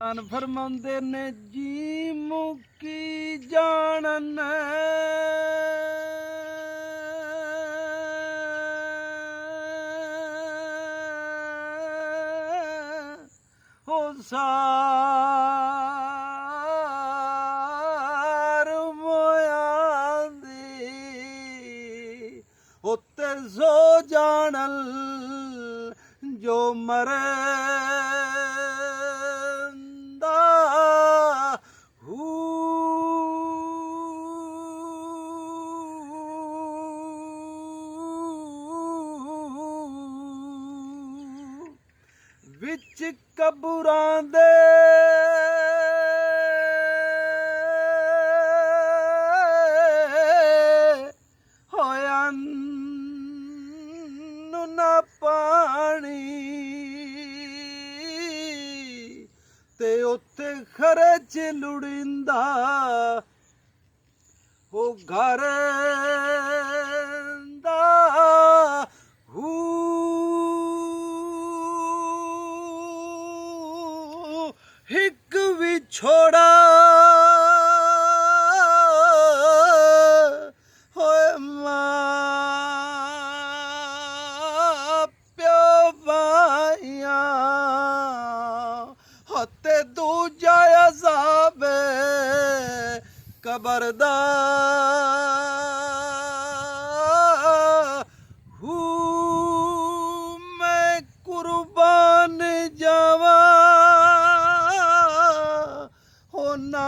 ਧੰਨ ਫਰਮਾਉਂਦੇ ਨੇ ਜੀ ਮੁਕੀ ਜਾਣਨ ਹੋ ਸਾਰ ਮੋਇਆਂ ਦੀ ਉੱਤੇ ਸੋ ਜਾਣਲ ਜੋ ਮਰੇ ਵਿੱਚ ਕਬਰਾਂ ਦੇ ਹੋਇਆਂ ਨੂੰ ਨਾ ਪਾਣੀ ਤੇ ਉੱਥੇ ਖਰਚ ਲੁੜਿੰਦਾ ਉਹ ਘਰ ਦਾ ਇੱਕ ਵਿਛੋੜਾ ਹੋਏ ਮਾਂ ਪਿਓ ਭਾਈਆਂ ਹੱਤੇ ਦੂਜਾ ਅਜ਼ਾਬ ਕਬਰ ਦਾ ਮੈਂ ਕੁਰਬਾਨ ਜਾਵਾਂ ਨਾ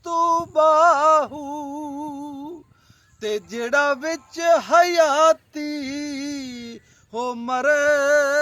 ਤੂੰ ਬਾਹੂ ਤੇ ਜਿਹੜਾ ਵਿੱਚ ਹਯਾਤੀ ਹੋ ਮਰੇ